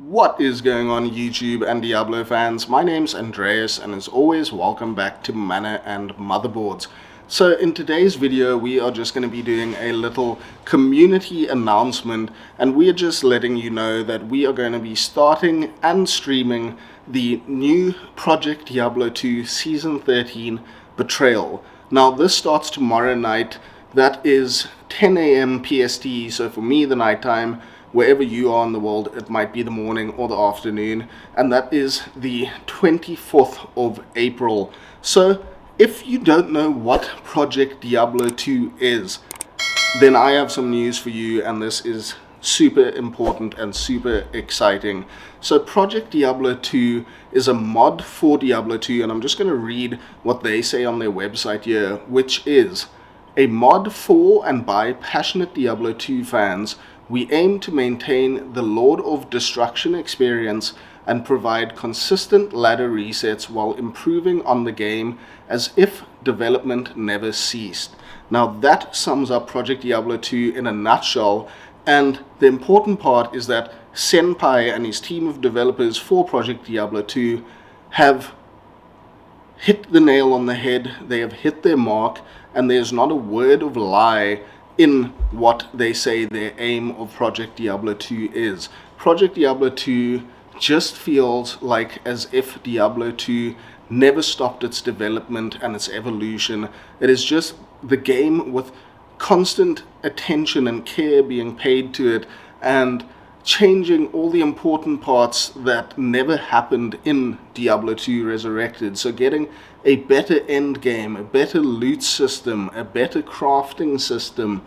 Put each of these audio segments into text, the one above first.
What is going on, YouTube and Diablo fans? My name's Andreas, and as always, welcome back to Mana and Motherboards. So in today's video, we are just going to be doing a little community announcement, and we are just letting you know that we are going to be starting and streaming the new Project Diablo 2 Season 13 Betrayal. Now this starts tomorrow night. That is 10 a.m. PST, so for me the nighttime. Wherever you are in the world, it might be the morning or the afternoon, and that is the 24th of April. So if you don't know what Project Diablo 2 is, then I have some news for you, and this is super important and super exciting. So Project Diablo 2 is a mod for Diablo 2, and I'm just going to read what they say on their website here, which is a mod for and by passionate Diablo 2 fans. We aim to maintain the Lord of Destruction experience and provide consistent ladder resets while improving on the game as if development never ceased. Now that sums up Project Diablo 2 in a nutshell, and the important part is that Senpai and his team of developers for Project Diablo 2 have hit the nail on the head. They have hit their mark, and there's not a word of lie in what they say their aim of Project Diablo 2 is. Project Diablo 2 just feels like as if Diablo 2 never stopped its development and its evolution. It is just the game with constant attention and care being paid to it, and changing all the important parts that never happened in Diablo 2 Resurrected. So getting a better end game, a better loot system, a better crafting system,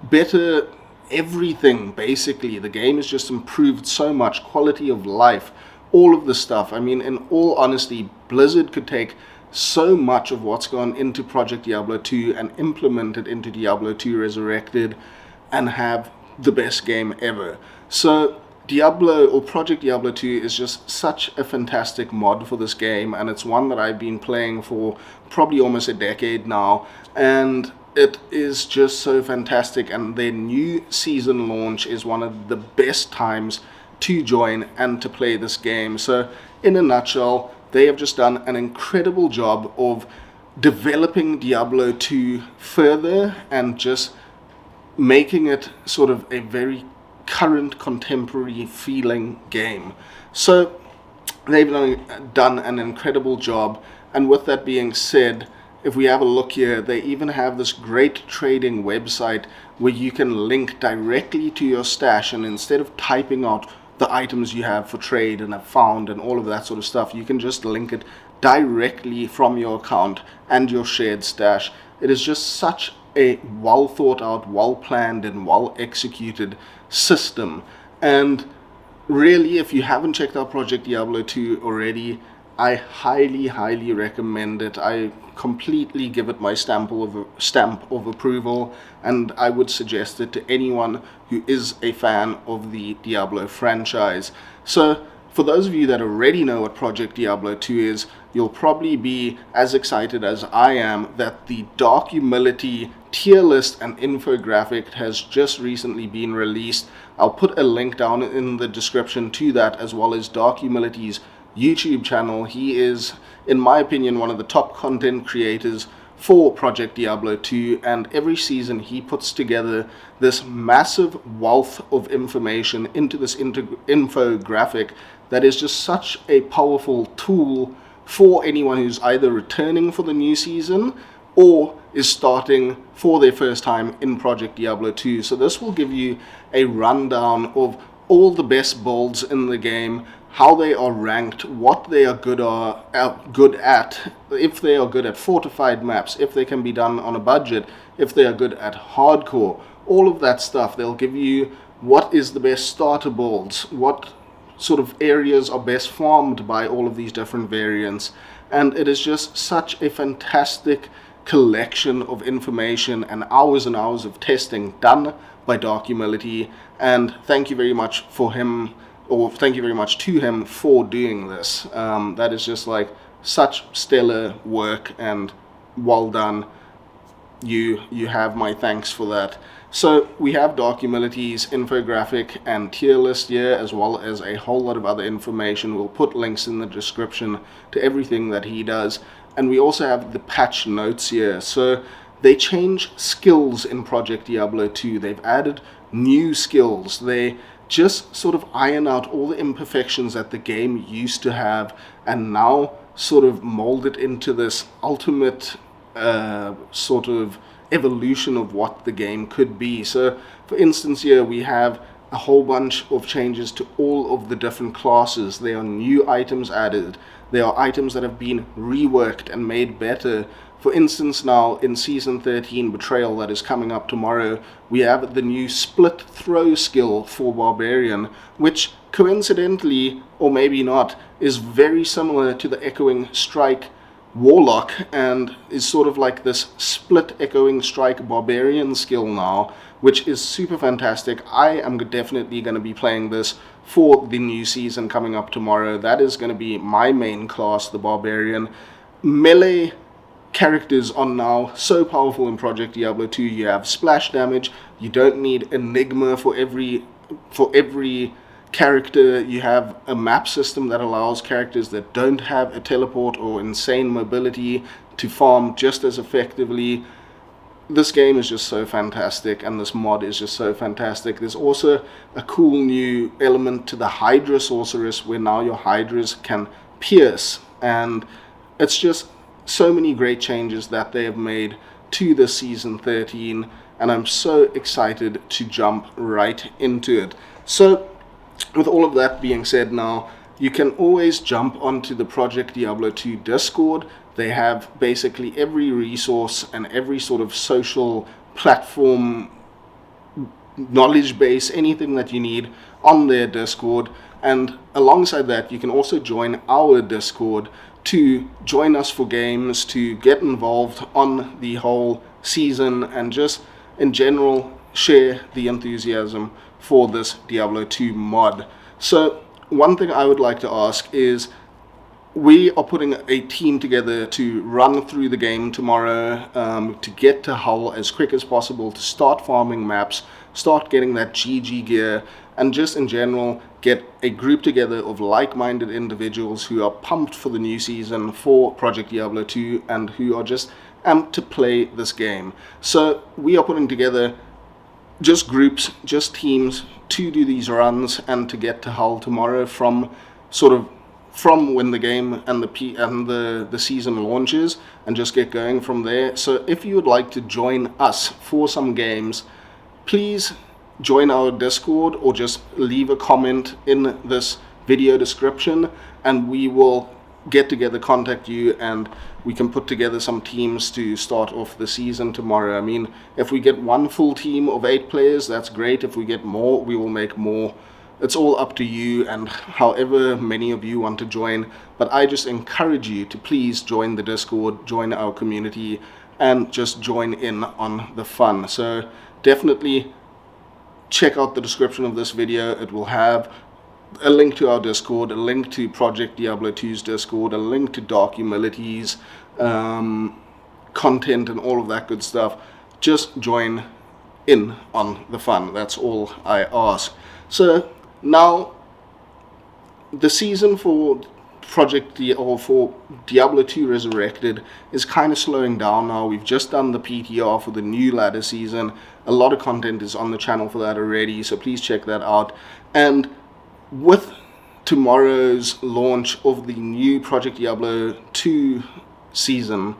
better everything basically. The game has just improved so much, quality of life, all of the stuff. I mean, in all honesty, Blizzard could take so much of what's gone into Project Diablo 2 and implement it into Diablo 2 Resurrected and have the best game ever. So Diablo, or Project Diablo 2, is just such a fantastic mod for this game, and it's one that I've been playing for probably almost a decade now, and it is just so fantastic. And their new season launch is one of the best times to join and to play this game. So in a nutshell, they have just done an incredible job of developing Diablo 2 further and just making it sort of a very current, contemporary feeling game. So they've done an incredible job. And with that being said, if we have a look here, they even have this great trading website where you can link directly to your stash, and instead of typing out the items you have for trade and have found and all of that sort of stuff, you can just link it directly from your account and your shared stash. It is just such a well thought out, well planned and well executed system. And really, if you haven't checked out Project Diablo 2 already, I highly recommend it. I completely give it my stamp of approval, and I would suggest it to anyone who is a fan of the Diablo franchise. So for those of you that already know what Project Diablo 2 is, you'll probably be as excited as I am that the Dark Humility tier list and infographic has just recently been released. I'll put a link down in the description to that, as well as Dark Humility's YouTube channel. He is, in my opinion, one of the top content creators for Project Diablo 2, and every season he puts together this massive wealth of information into this infographic that is just such a powerful tool for anyone who's either returning for the new season or is starting for their first time in Project Diablo 2. So this will give you a rundown of all the best builds in the game, how they are ranked, what they are good at, if they are good at fortified maps, if they can be done on a budget, if they are good at hardcore, all of that stuff. They'll give you what is the best starter builds, what sort of areas are best farmed by all of these different variants, and it is just such a fantastic collection of information and hours of testing done by Dark Humility. And thank you very much for him, or thank you very much to him for doing this. That is just like such stellar work and well done. you have my thanks for that. So we have Documilities, Infographic, and Tierlist here, as well as a whole lot of other information. We'll put links in the description to everything that he does. And we also have the patch notes here. So they change skills in Project Diablo 2. They've added new skills. They just sort of iron out all the imperfections that the game used to have, and now sort of mold it into this ultimate sort of evolution of what the game could be. So for instance, here we have a whole bunch of changes to all of the different classes. There are new items added. There are items that have been reworked and made better. For instance, now in Season 13 Betrayal that is coming up tomorrow, we have the new split throw skill for Barbarian, which coincidentally, or maybe not, is very similar to the Echoing Strike Warlock, and is sort of like this split Echoing Strike Barbarian skill now, which is super fantastic. I am definitely going to be playing this for the new season coming up tomorrow. That is going to be my main class, the Barbarian. Melee characters are now so powerful in Project Diablo 2. You have splash damage. You don't need Enigma for every character. You have a map system that allows characters that don't have a teleport or insane mobility to farm just as effectively. This game is just so fantastic, and this mod is just so fantastic. There's also a cool new element to the Hydra sorceress, where now your Hydras can pierce, and it's just so many great changes that they have made to the Season 13, and I'm so excited to jump right into it. So with all of that being said, now you can always jump onto the Project Diablo 2 Discord. They have basically every resource and every sort of social platform, knowledge base, anything that you need on their Discord. And alongside that, you can also join our Discord to join us for games, to get involved on the whole season, and just in general share the enthusiasm for this Diablo 2 mod. So one thing I would like to ask is, we are putting a team together to run through the game tomorrow, to get to Hull as quick as possible, to start farming maps, start getting that GG gear, and just in general get a group together of like-minded individuals who are pumped for the new season for Project Diablo 2 and who are just amped to play this game. So we are putting together just groups, just teams to do these runs and to get to Hull tomorrow from when the game and the season launches, and just get going from there. So if you would like to join us for some games, please join our Discord or just leave a comment in this video description, and we will get together, contact you, and we can put together some teams to start off the season tomorrow. I mean, if we get one full team of 8 players, that's great. If we get more, we will make more. It's all up to you and however many of you want to join, but I just encourage you to please join the Discord, join our community, and just join in on the fun. So definitely check out the description of this video. It will have a link to our Discord, a link to Project Diablo 2's Discord, a link to Documilities, content and all of that good stuff. Just join in on the fun. That's all I ask. So now the season for for Diablo 2 Resurrected is kind of slowing down now. We've just done the PTR for the new ladder season. A lot of content is on the channel for that already, so please check that out. And with tomorrow's launch of the new Project Diablo 2 season,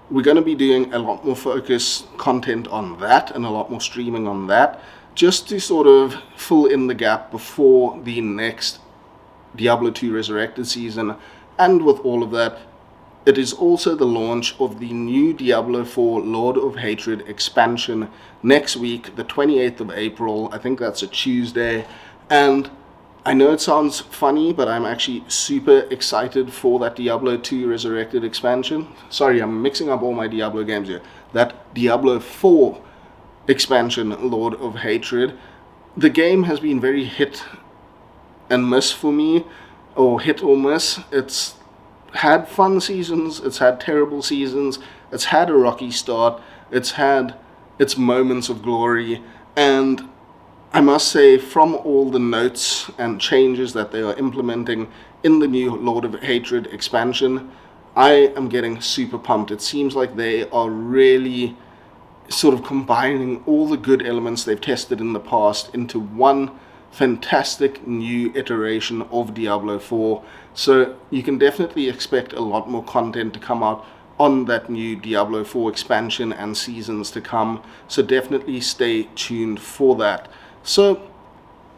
we're going to be doing a lot more focus content on that and a lot more streaming on that, just to sort of fill in the gap before the next Diablo 2 Resurrected season. And with all of that, it is also the launch of the new Diablo 4 Lord of Hatred expansion next week, the 28th of April. I think that's a Tuesday. And I know it sounds funny, but I'm actually super excited for that Diablo 2 Resurrected expansion. Sorry, I'm mixing up all my Diablo games here. That Diablo 4 expansion, Lord of Hatred. The game has been very hit and miss for me, or hit or miss. It's had fun seasons, it's had terrible seasons, it's had a rocky start, It's had its moments of glory, and I must say, from all the notes and changes that they are implementing in the new Lord of Hatred expansion, I am getting super pumped. It seems like they are really sort of combining all the good elements they've tested in the past into one fantastic new iteration of Diablo 4. So you can definitely expect a lot more content to come out on that new Diablo 4 expansion and seasons to come. So definitely stay tuned for that. So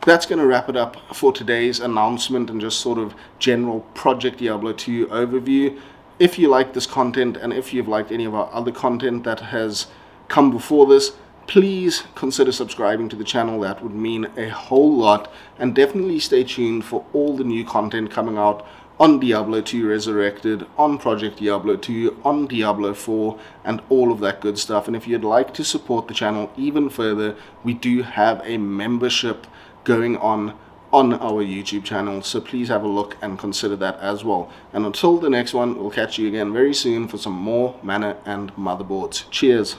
that's going to wrap it up for today's announcement and just sort of general Project Diablo 2 overview. If you like this content, and if you've liked any of our other content that has come before this, please consider subscribing to the channel. That would mean a whole lot. And definitely stay tuned for all the new content coming out on Diablo 2 Resurrected, on Project Diablo 2, on Diablo 4, and all of that good stuff. And if you'd like to support the channel even further, we do have a membership going on our YouTube channel, so please have a look and consider that as well. And until the next one, we'll catch you again very soon for some more Mana and Motherboards. Cheers.